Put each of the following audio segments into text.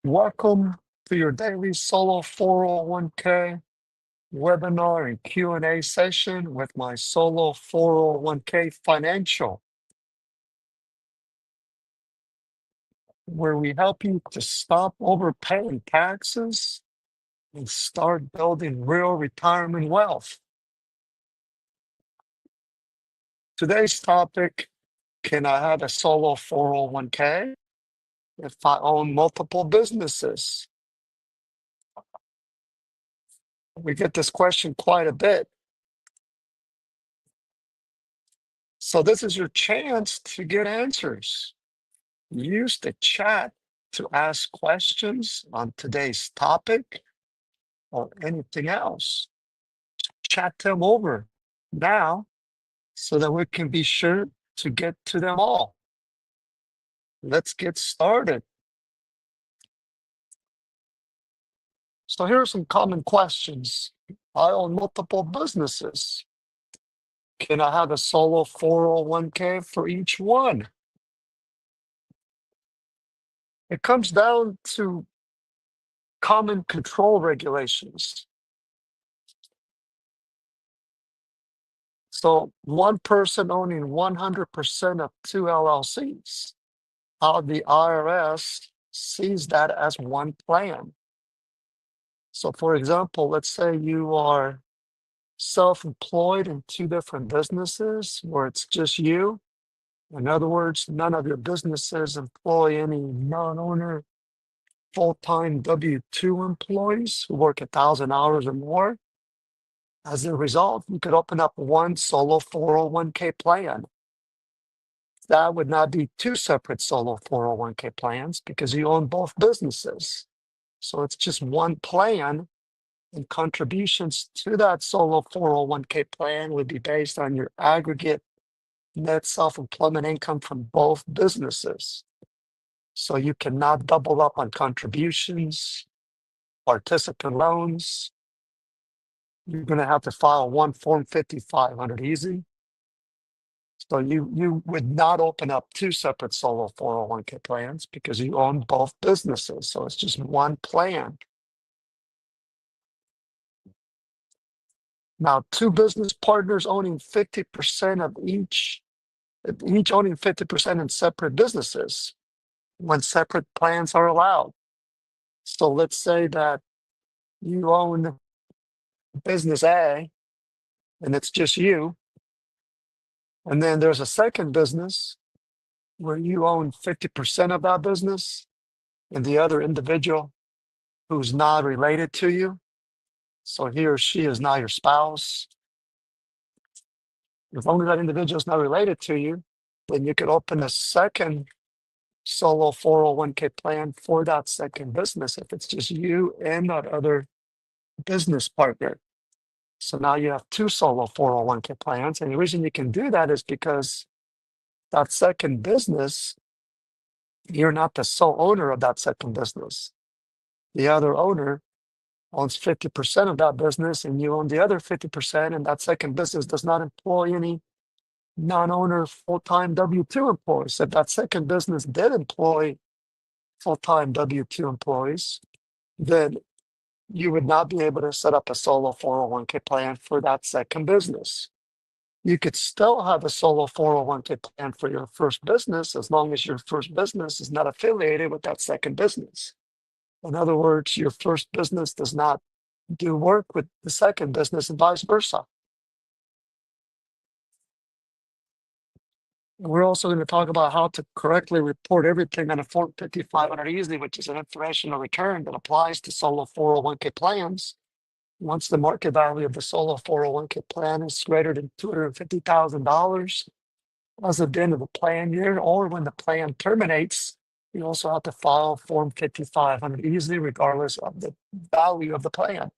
Welcome to your daily solo 401k webinar and Q&A session with my solo 401k financial, where we help you to stop overpaying taxes and start building real retirement wealth. Today's topic, can I have a solo 401k if I own multiple businesses? We get this question quite a bit. So this is your chance to get answers. Use the chat to ask questions on today's topic or anything else. Chat them over now so that we can be sure to get to them all. Let's get started. So here are some common questions. I own multiple businesses. Can I have a solo 401k for each one? It comes down to common control regulations. So one person owning 100% of two LLCs, how the IRS sees that as one plan. So for example, let's say you are self-employed in two different businesses where it's just you. In other words, none of your businesses employ any non-owner full-time W-2 employees who work 1,000 hours or more. As a result, you could open up one solo 401k plan. That would not be two separate solo 401k plans because you own both businesses. So it's just one plan, and contributions to that solo 401k plan would be based on your aggregate net self-employment income from both businesses. So you cannot double up on contributions, participant loans. You're going to have to file one Form 5500 easy. So you would not open up two separate solo 401k plans because you own both businesses. So it's just one plan. Now, two business partners owning 50% of each owning 50% in separate businesses when separate plans are allowed. So let's say that you own business A and it's just you. And then there's a second business where you own 50% of that business and the other individual who's not related to you. So he or she is now your spouse. As long as that individual is not related to you, then you could open a second solo 401k plan for that second business if it's just you and that other business partner. So now you have two solo 401k plans. And the reason you can do that is because that second business, you're not the sole owner of that second business. The other owner owns 50% of that business and you own the other 50%, and that second business does not employ any non-owner full-time W-2 employees. If that second business did employ full-time W-2 employees, then you would not be able to set up a solo 401k plan for that second business. You could still have a solo 401k plan for your first business as long as your first business is not affiliated with that second business. In other words, your first business does not do work with the second business and vice versa. We're also going to talk about how to correctly report everything on a Form 5500 easy, which is an informational return that applies to solo 401k plans. Once the market value of the solo 401k plan is greater than $250,000 as of the end of the plan year, or when the plan terminates, you also have to file Form 5500 easily, regardless of the value of the plan.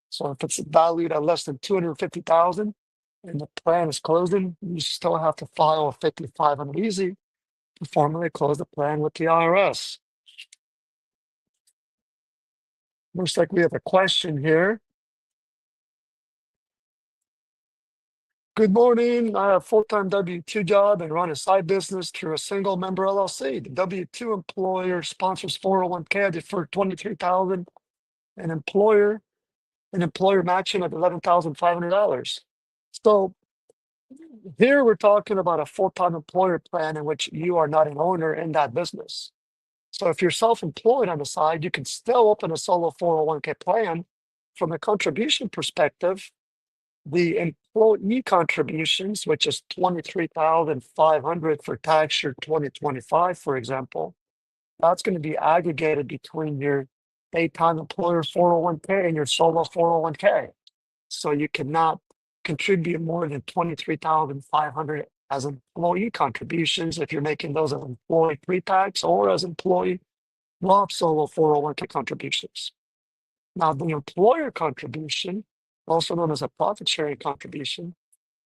So if it's valued at less than 250,000 and the plan is closing, you still have to file a 5500 easy to formally close the plan with the IRS. Looks like we have a question here. Good morning. I have a full-time W-2 job and run a side business through a single member LLC. The W-2 employer sponsors 401k. I defer 23,000 an employer matching of $11,500. So here we're talking about a full-time employer plan in which you are not an owner in that business. So if you're self-employed on the side, you can still open a solo 401k plan. From a contribution perspective, the employee contributions, which is 23,500 for tax year 2025, for example, that's going to be aggregated between your daytime employer 401k and your solo 401k. So you cannot contribute more than 23,500 as employee contributions if you're making those as employee pre-tax or as employee Roth solo 401k contributions. Now, the employer contribution, also known as a profit sharing contribution,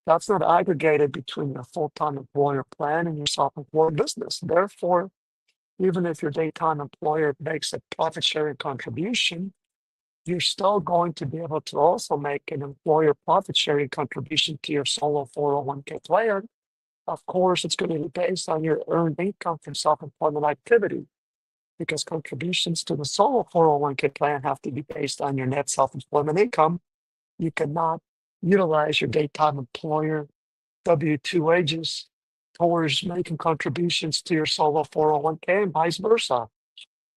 that's not aggregated between your full-time employer plan and your self-employed business. Therefore, even if your daytime employer makes a profit sharing contribution, you're still going to be able to also make an employer profit sharing contribution to your solo 401k plan. Of course, it's going to be based on your earned income from self-employment activity, because contributions to the solo 401k plan have to be based on your net self-employment income. You cannot utilize your daytime employer W-2 wages towards making contributions to your solo 401k and vice versa.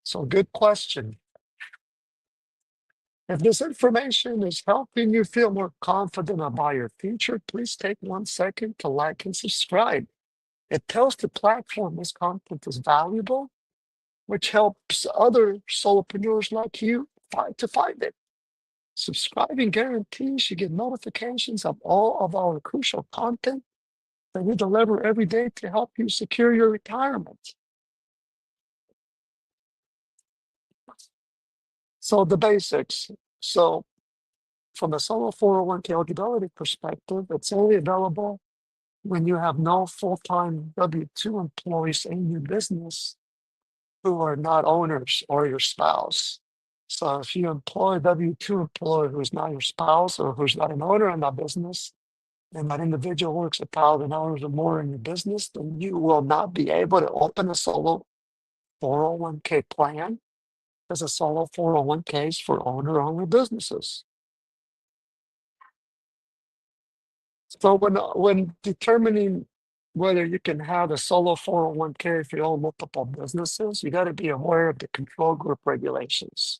So good question. If this information is helping you feel more confident about your future, please take 1 second to like and subscribe. It tells the platform this content is valuable, which helps other solopreneurs like you to find it. Subscribing guarantees you get notifications of all of our crucial content that we deliver every day to help you secure your retirement. So the basics. So from a solo 401k eligibility perspective, it's only available when you have no full-time W-2 employees in your business who are not owners or your spouse. So if you employ a W-2 employee who's not your spouse or who's not an owner in that business, and that individual works 1,000 hours or more in your business, then you will not be able to open a solo 401k plan, because a solo 401k is for owner-only businesses. So when determining whether you can have a solo 401k if you own multiple businesses, you got to be aware of the control group regulations.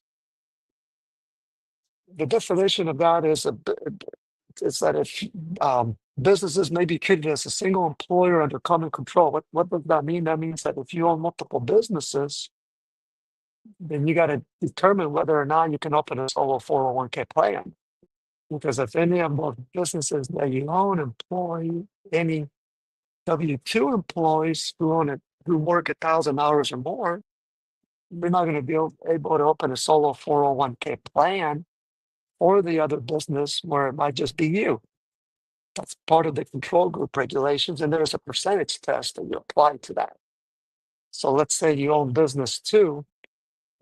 The definition of that is that if businesses may be treated as a single employer under common control. What does that mean? That means that if you own multiple businesses, then you got to determine whether or not you can open a solo 401k plan. Because if any of those businesses that you own employ any W-2 employees who work 1,000 hours or more, you're not going to be able to open a solo 401k plan or the other business where it might just be you. That's part of the control group regulations, and there's a percentage test that you apply to that. So let's say you own business 2,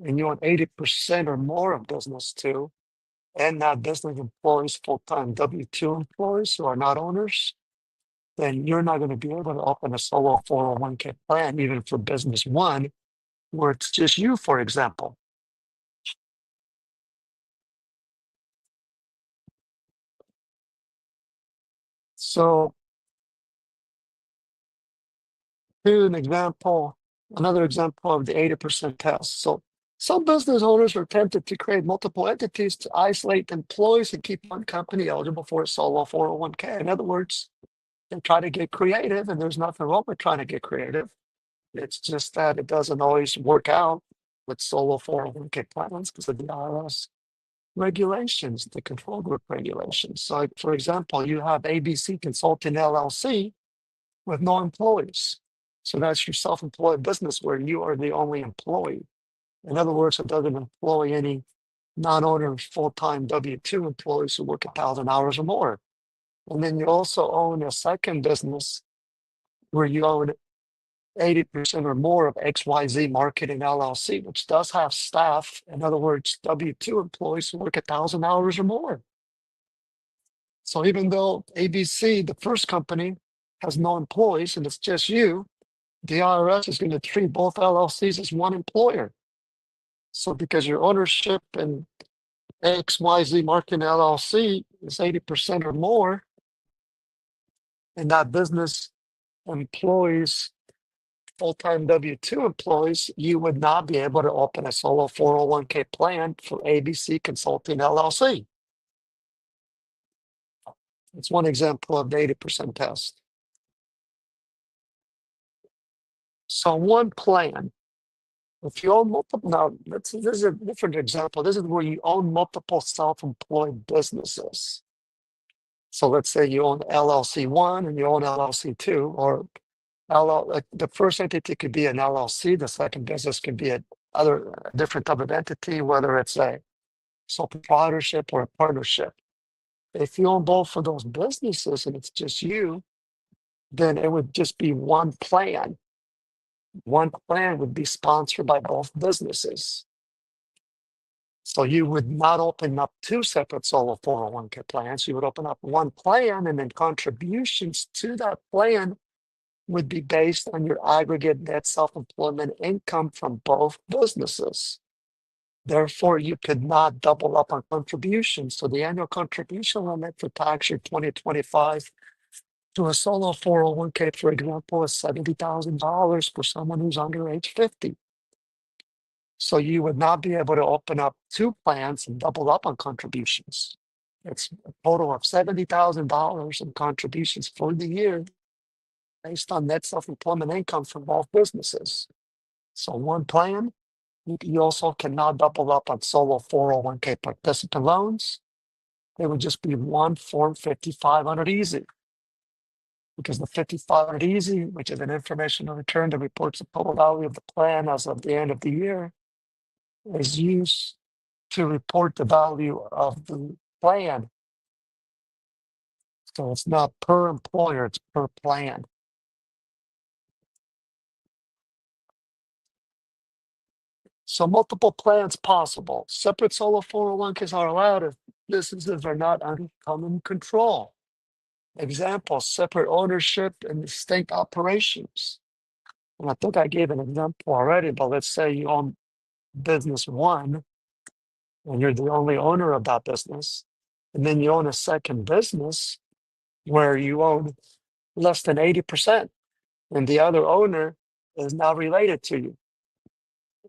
and you own 80% or more of business 2, and that business employs full-time W-2 employees who are not owners, then you're not going to be able to open a solo 401k plan, even for business 1, where it's just you, for example. So here's another example of the 80% test. So some business owners are tempted to create multiple entities to isolate employees and keep one company eligible for a solo 401k. In other words, they try to get creative, and there's nothing wrong with trying to get creative. It's just that it doesn't always work out with solo 401k plans because of the IRS regulations, the control group regulations. So, for example, you have ABC Consulting LLC with no employees. So that's your self-employed business where you are the only employee. In other words, it doesn't employ any non-owner full-time W-2 employees who work 1,000 hours or more. And then you also own a second business where you own 80% or more of XYZ Marketing LLC, which does have staff. In other words, W-2 employees who work 1,000 hours or more. So even though ABC, the first company, has no employees and it's just you, the IRS is going to treat both LLCs as one employer. So because your ownership in XYZ Marketing LLC is 80% or more, and that business employs full-time W-2 employees, you would not be able to open a solo 401k plan for ABC Consulting LLC. It's one example of the 80% test. So one plan, if you own multiple, now this is a different example. This is where you own multiple self-employed businesses. So let's say you own LLC 1 and you own LLC 2, or like the first entity could be an LLC, the second business could be a different type of entity, whether it's a sole proprietorship or a partnership. If you own both of those businesses and it's just you, then it would just be one plan. One plan would be sponsored by both businesses. So you would not open up two separate solo 401k plans. You would open up one plan, and then contributions to that plan would be based on your aggregate net self-employment income from both businesses. Therefore, you could not double up on contributions. So the annual contribution limit for tax year 2025 to a solo 401k, for example, is $70,000 for someone who's under age 50. So you would not be able to open up two plans and double up on contributions. It's a total of $70,000 in contributions for the year based on net self-employment income from both businesses. So one plan, you also cannot double up on solo 401k participant loans. It would just be one Form 5500 Easy. Because the 5500 Easy, which is an informational return that reports the total value of the plan as of the end of the year, is used to report the value of the plan. So it's not per employer, it's per plan. So multiple plans possible. Separate solo 401ks are allowed if businesses are not under common control. Example, separate ownership and distinct operations. And I think I gave an example already, but let's say you own business 1 and you're the only owner of that business. And then you own a second business where you own less than 80%, and the other owner is not related to you.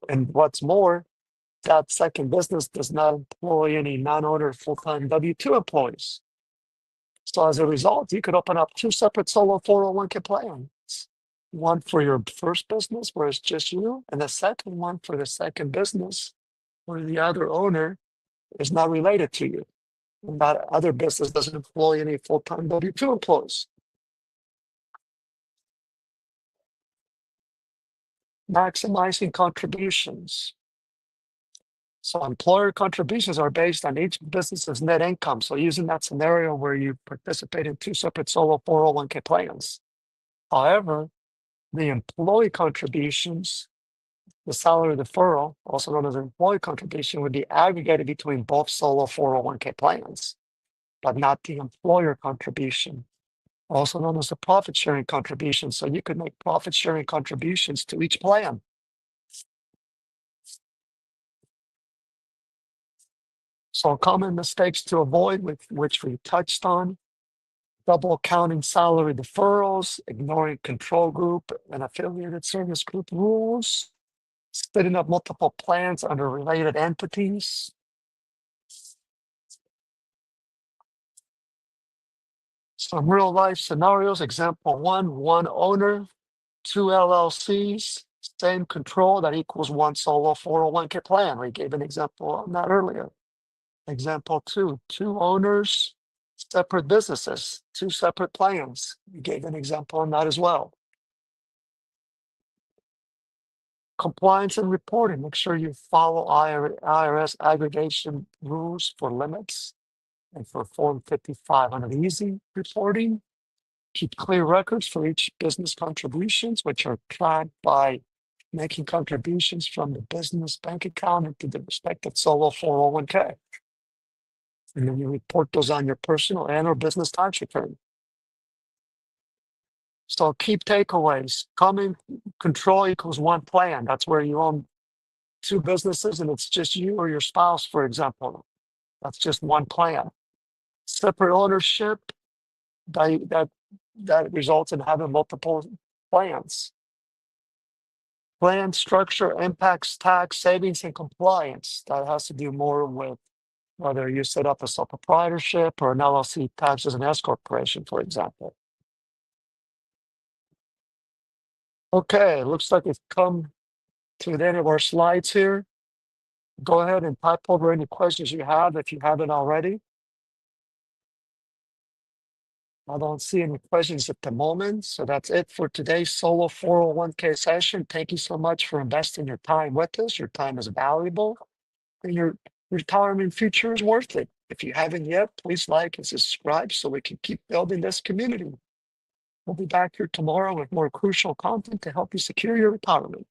And what's more, that second business does not employ any non-owner full-time W-2 employees. So as a result, you could open up two separate solo 401k plans. One for your first business where it's just you, and the second one for the second business where the other owner is not related to you. And that other business doesn't employ any full-time W-2 employees. Maximizing contributions. So employer contributions are based on each business's net income. So using that scenario where you participate in two separate solo 401k plans. However, the employee contributions, the salary deferral, also known as employee contribution, would be aggregated between both solo 401k plans, but not the employer contribution, also known as the profit sharing contribution. So you could make profit sharing contributions to each plan. So common mistakes to avoid, which we touched on: double counting salary deferrals, ignoring control group and affiliated service group rules, splitting up multiple plans under related entities. Some real life scenarios. Example one owner, two LLCs, same control, that equals one solo 401k plan. We gave an example on that earlier. Example two owners, separate businesses, two separate plans. We gave an example on that as well. Compliance and reporting. Make sure you follow IRS aggregation rules for limits and for Form 5500 Easy reporting. Keep clear records for each business contributions, which are tracked by making contributions from the business bank account into the respective solo 401k. And then you report those on your personal and or business tax return. So keep takeaways. Common control equals one plan. That's where you own two businesses and it's just you or your spouse, for example. That's just one plan. Separate ownership, that results in having multiple plans. Plan structure impacts tax savings and compliance. That has to do more with whether you set up a sole proprietorship or an LLC taxed as an S corporation, for example. Okay, looks like it's come to the end of our slides here. Go ahead and type over any questions you have if you haven't already. I don't see any questions at the moment. So that's it for today's solo 401k session. Thank you so much for investing your time with us. Your time is valuable and your retirement future is worth it. If you haven't yet, please like and subscribe so we can keep building this community. We'll be back here tomorrow with more crucial content to help you secure your retirement.